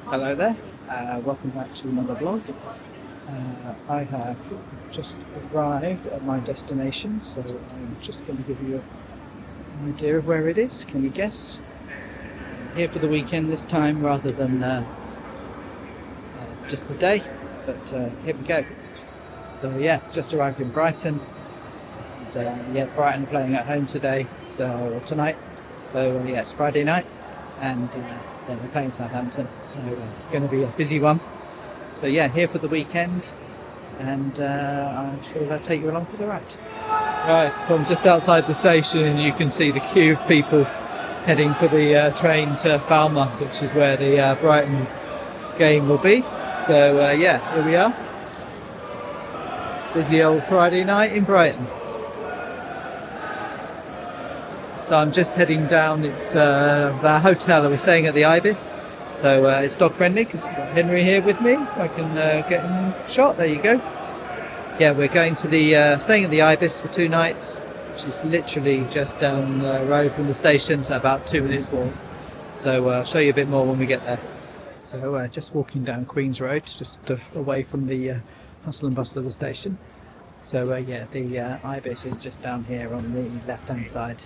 Hello there, welcome back to another vlog. I have just arrived at my destination, so I'm just going to give you an idea of where it is. Can you guess? Here for the weekend this time rather than just the day, but here we go. So yeah, just arrived in Brighton. And, yeah, Brighton playing at home tonight. So yeah, it's Friday night, and yeah, they're playing Southampton. So it's going to be a busy one. So yeah, here for the weekend, and I'm sure I'll take you along for the ride. Right, so I'm just outside the station, and you can see the queue of people heading for the train to Falmouth, which is where the Brighton game will be. So yeah, here we are. Busy old Friday night in Brighton. So I'm just heading down. It's the hotel, and we're staying at the Ibis. So it's dog friendly because I've got Henry here with me. If I can get him shot, there you go. Yeah, we're going to the staying at the Ibis for 2 nights, which is literally just down the road from the station, so about 2 minutes walk. So I'll show you a bit more when we get there. So just walking down Queen's Road, just away from the hustle and bustle of the station. So yeah, the Ibis is just down here on the left-hand side.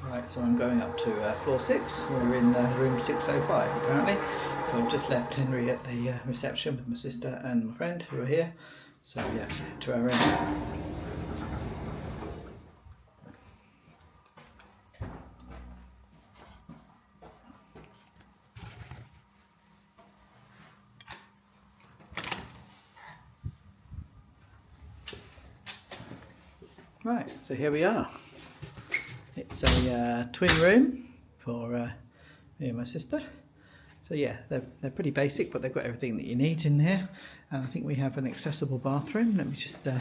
Right, so I'm going up to floor 6. We're in room 605 apparently. So I've just left Henry at the reception with my sister and my friend who are here. So yeah, to our room. Right, so here we are. It's a twin room for me and my sister. So yeah, they're pretty basic, but they've got everything that you need in here. And I think we have an accessible bathroom. Let me just turn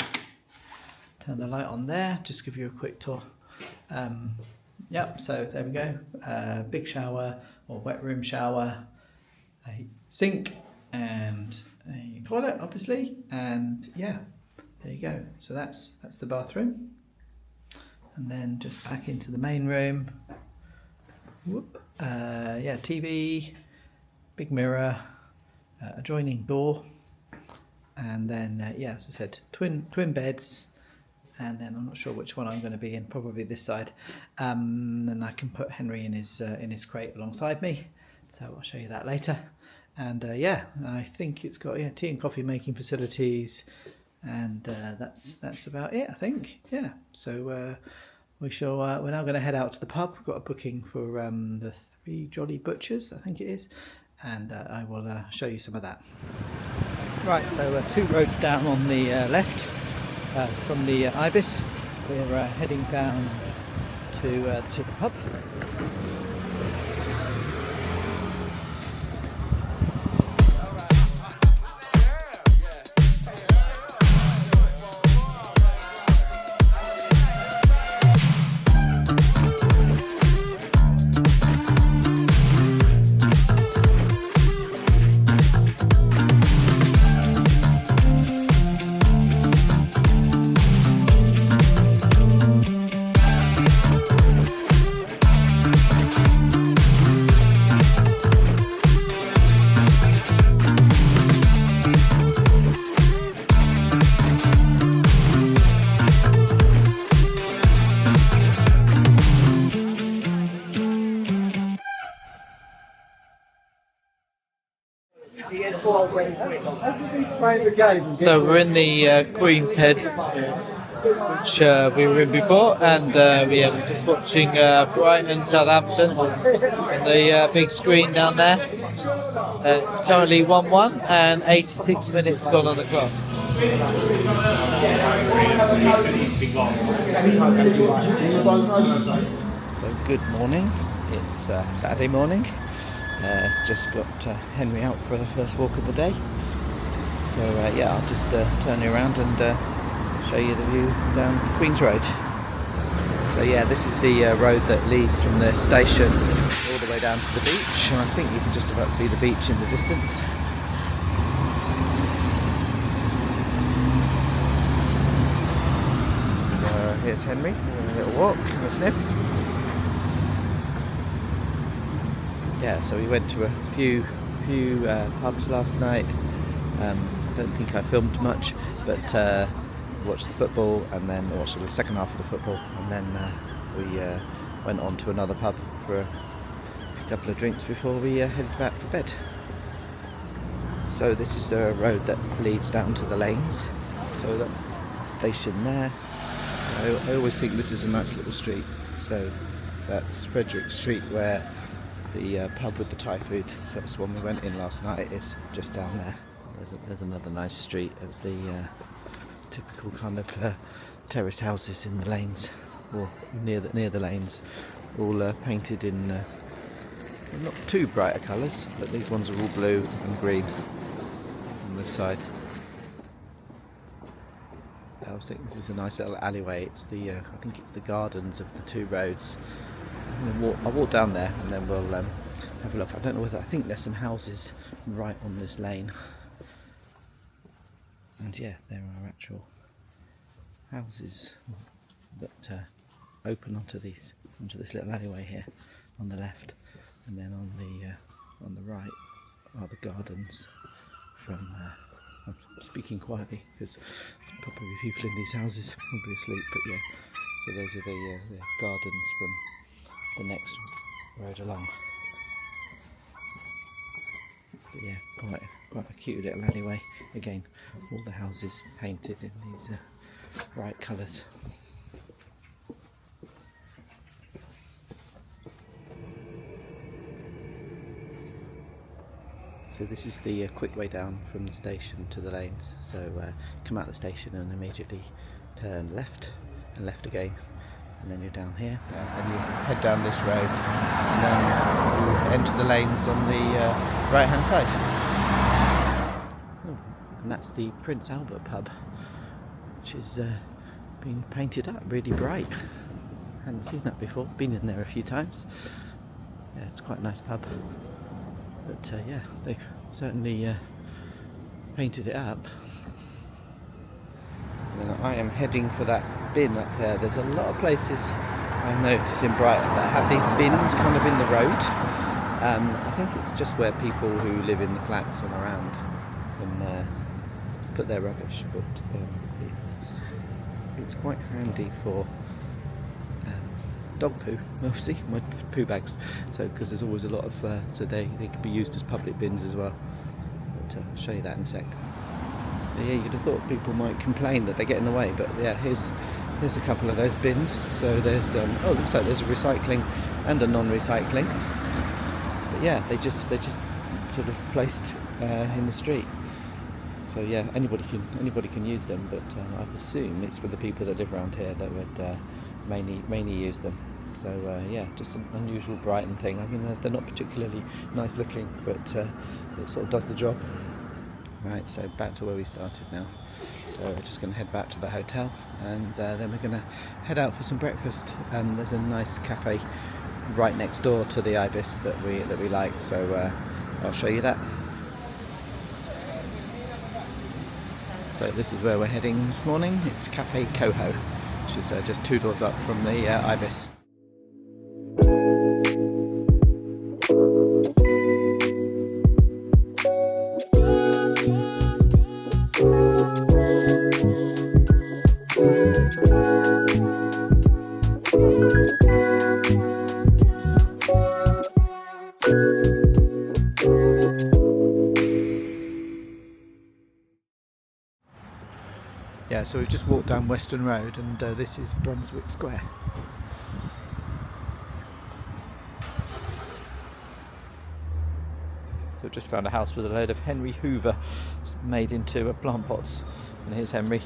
the light on there, just give you a quick tour. Yep, so there we go. Big shower or wet room shower, a sink and a toilet obviously, and yeah, there you go. So that's the bathroom. And then just back into the main room. Whoop. Yeah, TV, big mirror, adjoining door, and then yeah, as I said, twin beds. And then I'm not sure which one I'm going to be in. Probably this side. And I can put Henry in his crate alongside me. So I'll show you that later. And yeah, I think it's got tea and coffee making facilities. And that's about it, I think. Yeah. So we're now going to head out to the pub. We've got a booking for the Three Jolly Butchers, I think it is, and I will show you some of that. Right. So 2 roads down on the left from the Ibis. We're heading down to the pub. So we're in the Queen's Head, which we were in before, and we're just watching Brighton, Southampton on the big screen down there. It's currently 1-1 and 86 minutes gone on the clock. So good morning, it's Saturday morning. Just got Henry out for the first walk of the day. So yeah, I'll just turn you around and show you the view down Queen's Road. So yeah, this is the road that leads from the station all the way down to the beach, and I think you can just about see the beach in the distance. Here's Henry, a little walk and a sniff. Yeah, so we went to a few pubs last night. Don't think I filmed much, but watched the football, and then watched the second half of the football, and then we went on to another pub for a couple of drinks before we headed back for bed. So this is a road that leads down to the lanes. So that's the station there. I always think this is a nice little street. So that's Frederick Street, where the pub with the Thai food, that's the one we went in last night, is just down there. There's another nice street of the typical kind of terrace houses in the lanes, or near the lanes, all painted in not too brighter colours, but these ones are all blue and green on this side. I think this is a nice little alleyway. It's the I think it's the gardens of the two roads. I'll walk down there and then we'll have a look. I don't know whether, I think there's some houses right on this lane. And yeah, there are actual houses that open onto this little alleyway here on the left, and then on the right are the gardens from. I'm speaking quietly because there's probably people in these houses probably asleep, but yeah. So those are the gardens from the next road along. But yeah, quite a cute little alleyway. Again, all the houses painted in these bright colours. So this is the quick way down from the station to the lanes. So come out of the station and immediately turn left and left again, and then you're down here, and you head down this road, and then you enter the lanes on the right hand side. Oh, and that's the Prince Albert pub, which is been painted up really bright. Hadn't seen that before, been in there a few times. Yeah, it's quite a nice pub. But yeah, they've certainly painted it up. And I am heading for that bin up there. There's a lot of places I notice in Brighton that have these bins kind of in the road. I think it's just where people who live in the flats and around can put their rubbish, but it's quite handy for dog poo, obviously, my poo bags. So because there's always a lot of so they can be used as public bins as well. But I'll show you that in a sec. But yeah, you'd have thought people might complain that they get in the way, but yeah, here's a couple of those bins. So there's oh, looks like there's a recycling and a non-recycling. But yeah, they just sort of placed in the street. So yeah, anybody can use them, but I assume it's for the people that live around here that would mainly use them. So yeah, just an unusual Brighton thing. I mean, they're not particularly nice looking, but it sort of does the job. Right, so back to where we started now. So we're just going to head back to the hotel, and then we're going to head out for some breakfast. There's a nice cafe right next door to the Ibis that we like, so I'll show you that. So this is where we're heading this morning. It's Cafe Coho, which is just 2 doors up from the Ibis. Yeah, so we've just walked down Western Road, and this is Brunswick Square. So we've just found a house with a load of Henry Hoover made into plant pots, and here's Henry.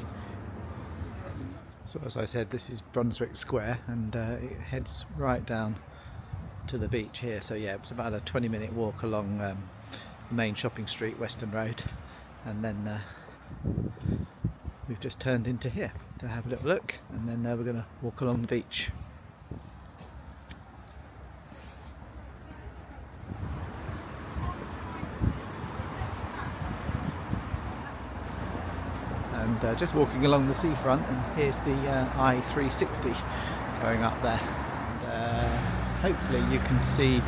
So as I said, this is Brunswick Square, and it heads right down to the beach here. So yeah, it's about a 20-minute walk along the main shopping street, Western Road, and then we've just turned into here to have a little look, and then we're going to walk along the beach. and just walking along the seafront, and here's the I-360 going up there. And hopefully you can see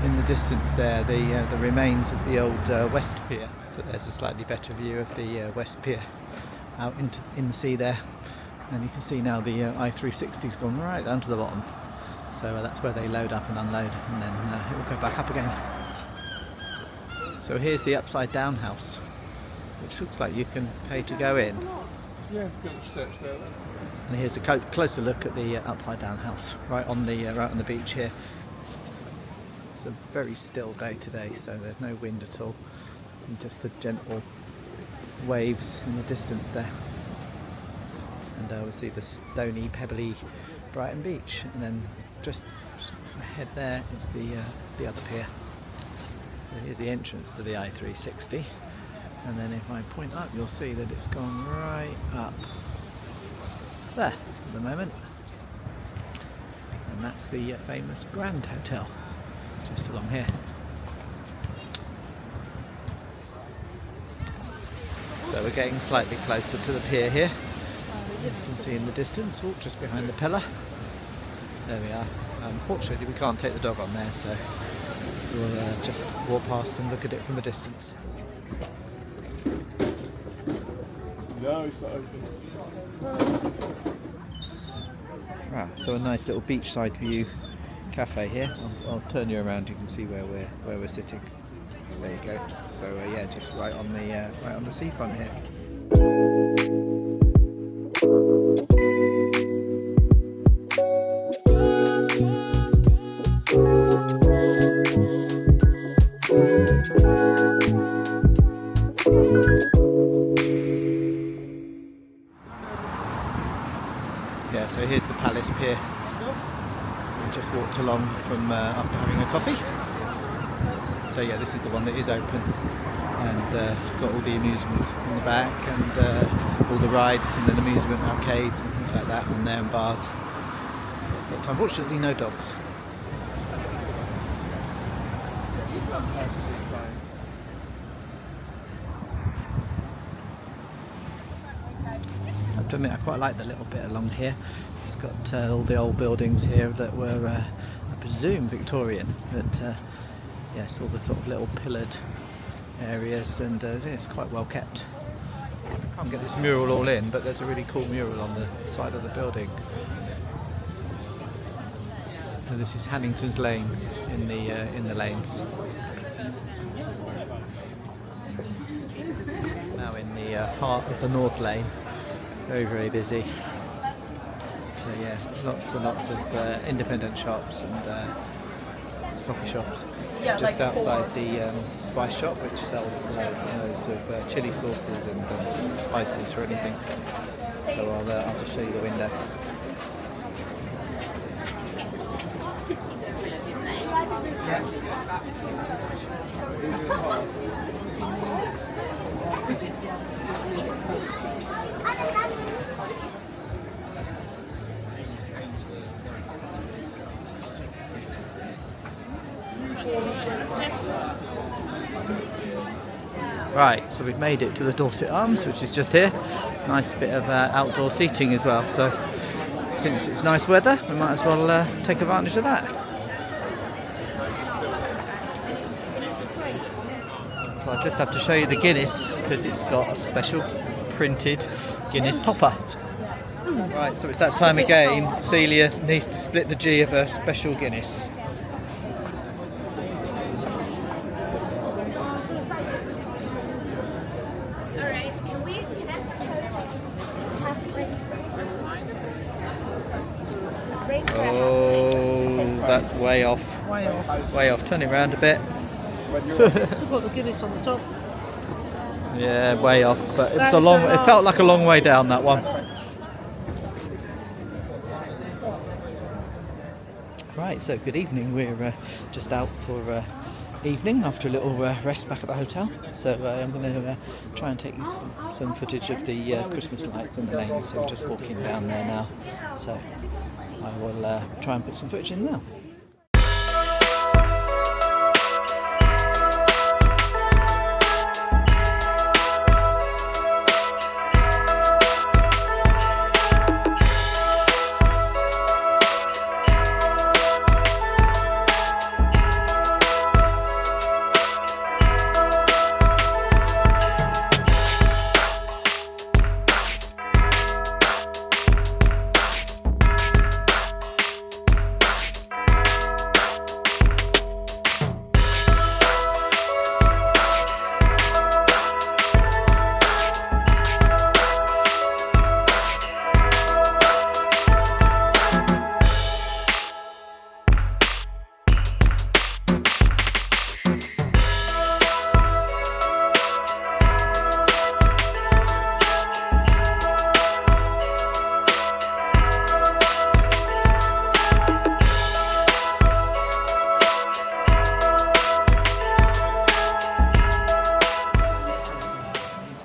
in the distance there the remains of the old West Pier. So there's a slightly better view of the West Pier out in the sea there. And you can see now the I-360's gone right down to the bottom. So that's where they load up and unload, and then it will go back up again. So here's the upside down house, which looks like you can pay to go in. Yeah, got the steps there. And here's a closer look at the upside down house, right on the beach here. It's a very still day today, so there's no wind at all, and just the gentle waves in the distance there. And we'll see the stony, pebbly Brighton beach, and then just ahead there is the other pier. So here's the entrance to the I-360, and then if I point up, you'll see that it's gone right up there at the moment, and that's the famous Grand Hotel just along here. So we're getting slightly closer to the pier here. You can see in the distance, just behind the pillar. There we are. Unfortunately we can't take the dog on there, so we'll just walk past and look at it from a distance. No, it's not open. Wow, so a nice little beachside view cafe here. I'll turn you around, you can see where we're sitting. There you go. So yeah, just right on the seafront here. Yeah, so here's the Palace Pier. We just walked along from after having a coffee. So yeah, this is the one that is open, and got all the amusements in the back, and all the rides and then amusement arcades and things like that on there, and bars. But unfortunately no dogs. I have to admit, I quite like the little bit along here. It's got all the old buildings here that were, I presume, Victorian, but yes, all the sort of little pillared areas, and yeah, it's quite well kept. I can't get this mural all in, but there's a really cool mural on the side of the building. So this is Hannington's Lane in the lanes. Now in the heart of the North Lane, very, very busy. So yeah, lots and lots of independent shops and coffee shops. Just outside the spice shop, which sells loads and loads of chili sauces and spices for anything. So I'll just show you the window. Right, so we've made it to the Dorset Arms, which is just here. Nice bit of outdoor seating as well, so since it's nice weather, we might as well take advantage of that. So I just have to show you the Guinness, because it's got a special printed Guinness topper. Right, so it's that time again. Celia needs to split the G of her special Guinness. Oh, that's way off. Way off. Way off. Turn it round a bit. Still got the Guinness on the top. Yeah, way off. But it was a long. It felt like a long way down, that one. Right. So good evening. We're just out for evening after a little rest back at the hotel. So I'm going to try and take you some footage of the Christmas lights in the lanes. So we're just walking down there now. So I will try and put some footage in now.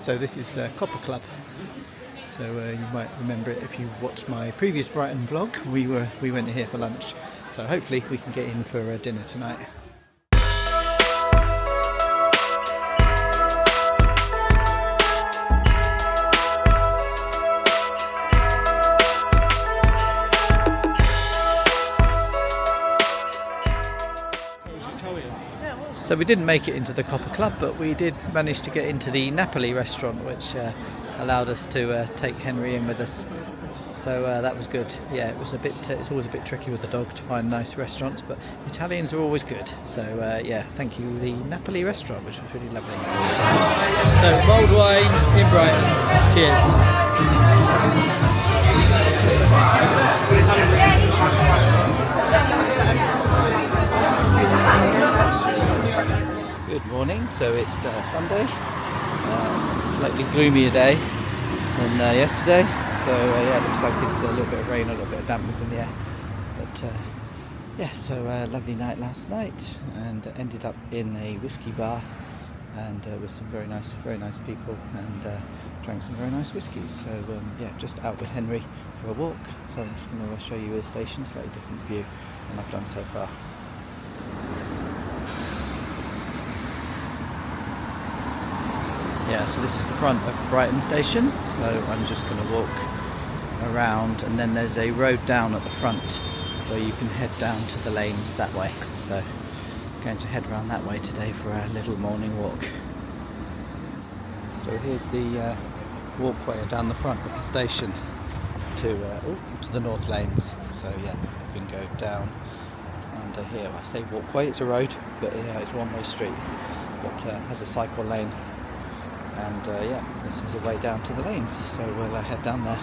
So this is Copper Club. So you might remember it if you watched my previous Brighton vlog. We went here for lunch. So hopefully we can get in for dinner tonight. So we didn't make it into the Copper Club, but we did manage to get into the Napoli Restaurant, which allowed us to take Henry in with us. So that was good. Yeah, it was a bit. It's always a bit tricky with the dog to find nice restaurants, but Italians are always good. So yeah, thank you, the Napoli Restaurant, which was really lovely. So mulled wine in Brighton. Cheers. Good morning. So it's Sunday. It's a slightly gloomier day than yesterday. So yeah, it looks like it's a little bit of rain, a little bit of dampness in the air. But yeah, so lovely night last night, and ended up in a whiskey bar, and with some very nice people, and drank some very nice whiskies. So yeah, just out with Henry for a walk. So I'm just going to show you the station, slightly different view than I've done so far. Yeah, so this is the front of Brighton station, so I'm just going to walk around, and then there's a road down at the front where you can head down to the lanes that way. So I'm going to head around that way today for a little morning walk. So here's the walkway down the front of the station to the north lanes. So yeah, you can go down under here. I say walkway, it's a road, but yeah, it's a one-way street, but has a cycle lane. And yeah, this is a way down to the lanes, so we'll head down there.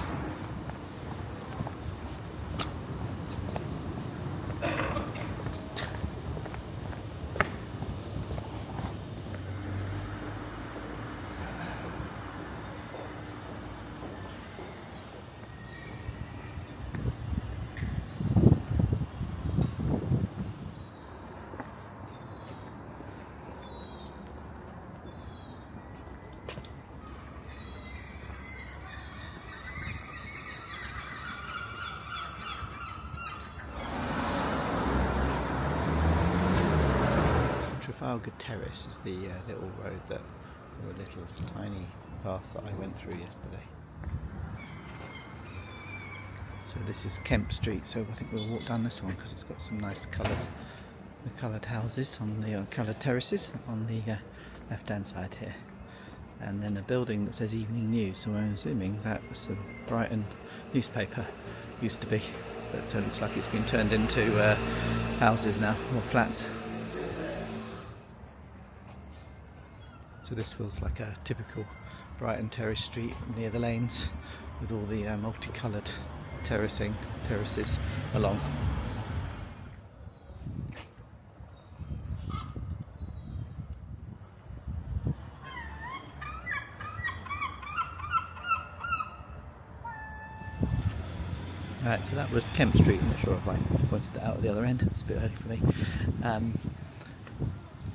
Trafalgar Terrace is the little road that, or a little tiny path that I went through yesterday. So this is Kemp Street, so I think we'll walk down this one because it's got some nice coloured houses on the coloured terraces on the left hand side here, and then a building that says Evening News, so I'm assuming that was the Brighton newspaper, used to be, but it looks like it's been turned into houses now, or flats. So this feels like a typical Brighton terrace street near the lanes, with all the multicoloured terraces along. Right, so that was Kemp Street. I'm not sure if I pointed that out at the other end, it's a bit early for me.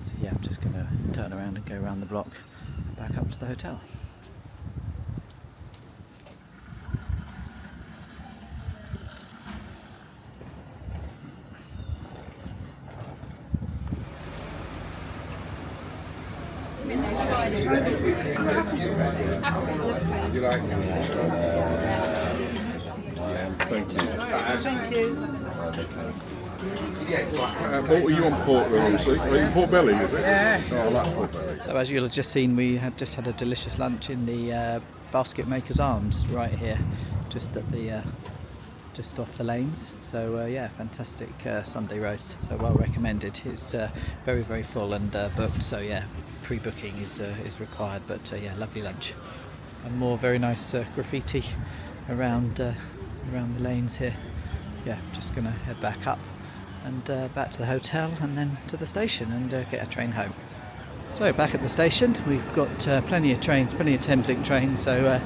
So yeah, I'm just going to turn around and go around the block back up to the hotel. Would you like thank you. Thank you. What were you on port with, obviously? Are you Port Belly, is it? Yeah. Oh, I like Port Belly. So as you'll have just seen, we had just had a delicious lunch in the Basketmakers Arms right here, just at the just off the lanes. So yeah, fantastic Sunday roast. So well recommended. It's very full and booked. So yeah, pre-booking is required. But yeah, lovely lunch, and more very nice graffiti around the lanes here. Yeah, just gonna head back up and back to the hotel, and then to the station, and get a train home. So back at the station, we've got plenty of trains, plenty of Thameslink trains, so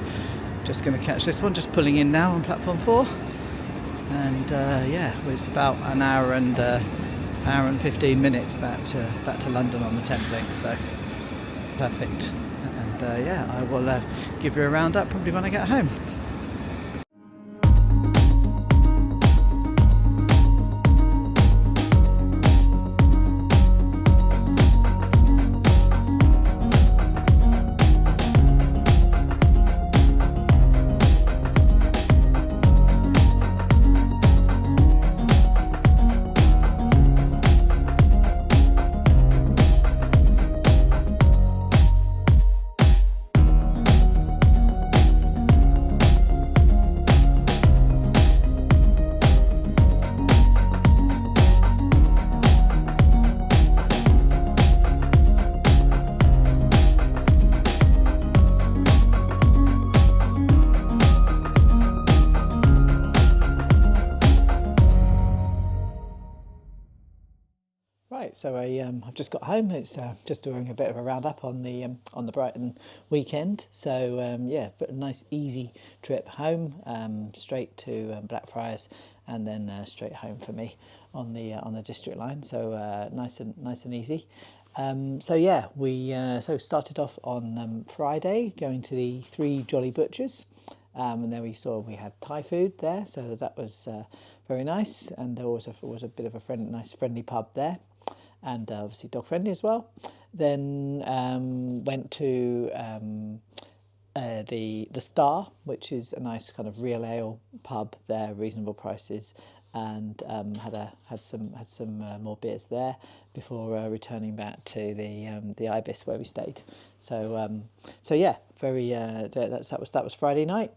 just going to catch this one, just pulling in now on platform 4, and yeah, it's about an hour and 15 minutes back to London on the Thameslink, so perfect. And yeah, I will give you a roundup probably when I get home. Right, so I've just got home. It's just doing a bit of a roundup on the Brighton weekend. So yeah, but a nice easy trip home, straight to Blackfriars, and then straight home for me on the district line. So nice and easy. So yeah, we so started off on Friday, going to the Three Jolly Butchers, and then we had Thai food there, so that was very nice, and there was a bit of a nice friendly pub there, and obviously dog friendly as well. Then went to the Star, which is a nice kind of real ale pub there, reasonable prices, and had some more beers there before returning back to the Ibis where we stayed. So yeah, very that was Friday night.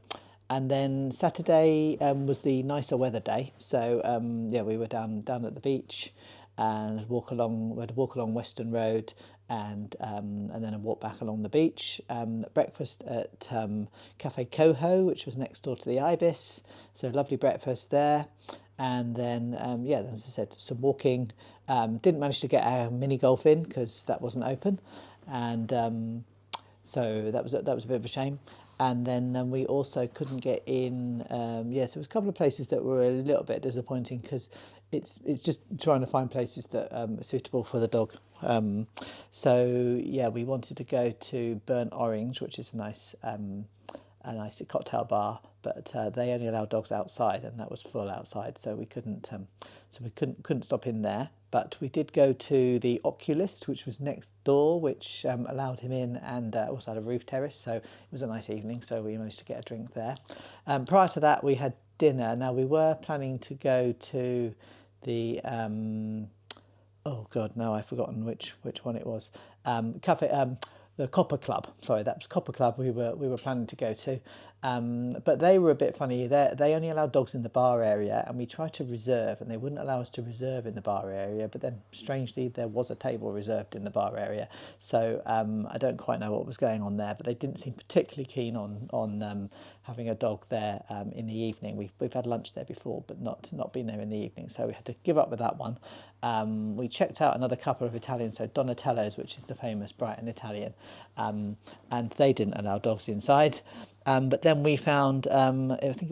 And then Saturday was the nicer weather day. So yeah, we were down at the beach and we had to walk along Western Road and then a walk back along the beach. Breakfast at Cafe Coho, which was next door to the Ibis. So lovely breakfast there. And then yeah, as I said, some walking. Didn't manage to get our mini golf in because that wasn't open, and so that was a bit of a shame. And then we also couldn't get in. Yeah, so there was a couple of places that were a little bit disappointing because it's just trying to find places that are suitable for the dog. So yeah, we wanted to go to Burnt Orange, which is a nice cocktail bar, but they only allow dogs outside, and that was full outside, so we couldn't stop in there. But we did go to the Oculist, which was next door, which allowed him in, and also had a roof terrace, so it was a nice evening, so we managed to get a drink there. Prior to that, we had dinner. Now, we were planning to go to the oh god, no, I've forgotten which one it was. The Copper Club. Sorry, that was Copper Club. We were planning to go to, but they were a bit funny. They only allowed dogs in the bar area, and we tried to reserve, and they wouldn't allow us to reserve in the bar area. But then, strangely, there was a table reserved in the bar area. So I don't quite know what was going on there, but they didn't seem particularly keen on having a dog there in the evening. We've had lunch there before, but not been there in the evening, so we had to give up with that one. We checked out another couple of Italians, so Donatello's, which is the famous Brighton Italian, and they didn't allow dogs inside. But then we found, I think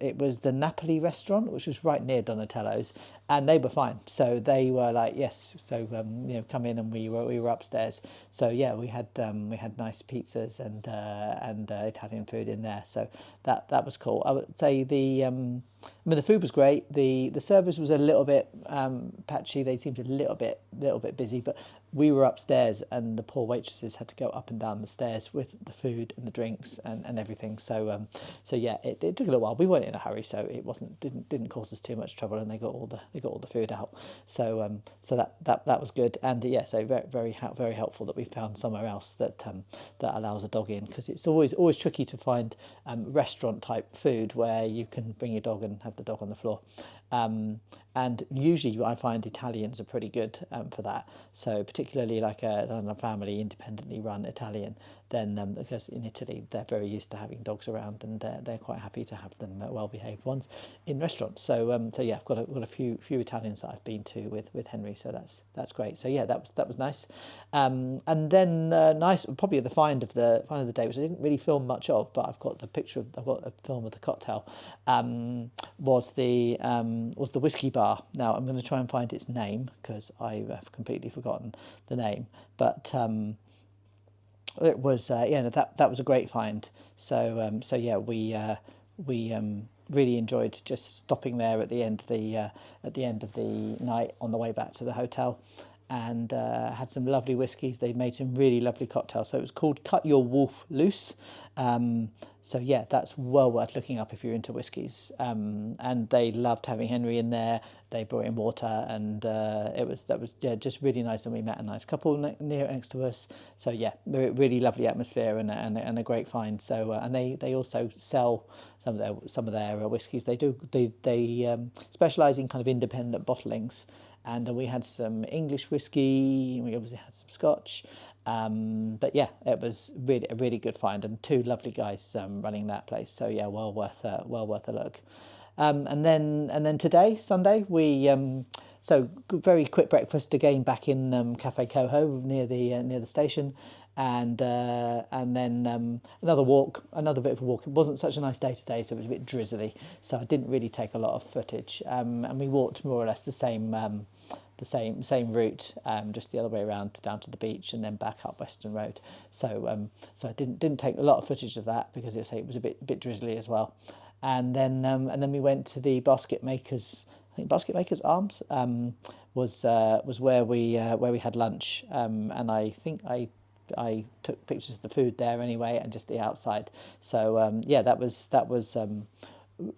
it was the Napoli Restaurant, which was right near Donatello's, and they were fine. So they were like, yes, so come in, and we were upstairs. So yeah, we had nice pizzas and Italian food in there. So that was cool. I would say the food was great. The service was a little bit patchy. They seemed a little bit busy, but we were upstairs, and the poor waitresses had to go up and down the stairs with the food and the drinks and everything. So yeah, it took a little while. We weren't in a hurry, so it didn't cause us too much trouble, and they got all the food out. So that was good. And yeah, so very helpful that we found somewhere else that allows a dog in, because it's always tricky to find restaurant type food where you can bring your dog and have the dog on the floor. And usually I find Italians are pretty good for that. So particularly like a family independently run Italian, then because in Italy they're very used to having dogs around, and they're quite happy to have them well-behaved ones in restaurants. So yeah, I've got a few Italians that I've been to with Henry, so that's great. So yeah, that was nice. And then nice, probably the find of the day, which I didn't really film much of, but I've got a film of the cocktail. Was the whiskey bar. Now I'm going to try and find its name because I have completely forgotten the name, but it was yeah, no, that was a great find. So so yeah, we really enjoyed just stopping there at the end of the night on the way back to the hotel, and had some lovely whiskies. They made some really lovely cocktails. So it was called Cut Your Wolf Loose. So yeah, that's well worth looking up if you're into whiskies. And they loved having Henry in there. They brought in water, and that was yeah, just really nice. And we met a nice couple next to us. So yeah, really lovely atmosphere, and a great find. So and they also sell some of their whiskies. They specialise in kind of independent bottlings. And we had some English whiskey. We obviously had some Scotch, but yeah, it was really a really good find, and two lovely guys running that place. So yeah, well worth a look. And then today, Sunday, we so very quick breakfast again back in Cafe Coho near the station. And then another bit of a walk. It wasn't such a nice day today, so it was a bit drizzly, so I didn't really take a lot of footage. And we walked more or less the same route, just the other way around down to the beach and then back up Western Road. So so I didn't take a lot of footage of that because it was a bit drizzly as well. And then we went to the Basketmakers. I think Basketmakers Arms was where we had lunch, and I think I took pictures of the food there anyway, and just the outside. So yeah, that was a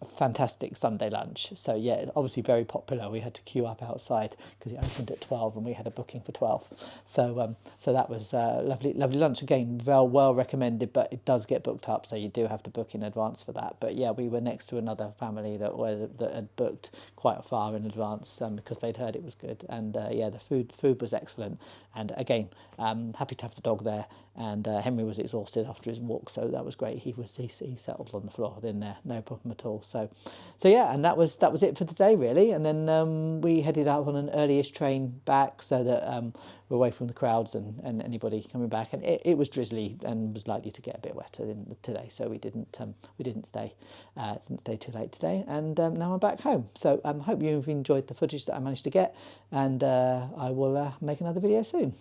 fantastic Sunday lunch. So yeah, obviously very popular. We had to queue up outside because it opened at 12 and we had a booking for 12. So so that was lovely lunch again. Well recommended, but it does get booked up, so you do have to book in advance for that. But yeah, we were next to another family that had booked quite far in advance because they'd heard it was good. And yeah, the food was excellent. And again, happy to have the dog there. And Henry was exhausted after his walk, so that was great. He settled on the floor in there, no problem at all. So yeah, and that was it for today really. And then we headed out on an early-ish train back, so that we're away from the crowds and anybody coming back. And it was drizzly and was likely to get a bit wetter today, so we didn't stay too late today. And now I'm back home. So hope you've enjoyed the footage that I managed to get, and I will make another video soon.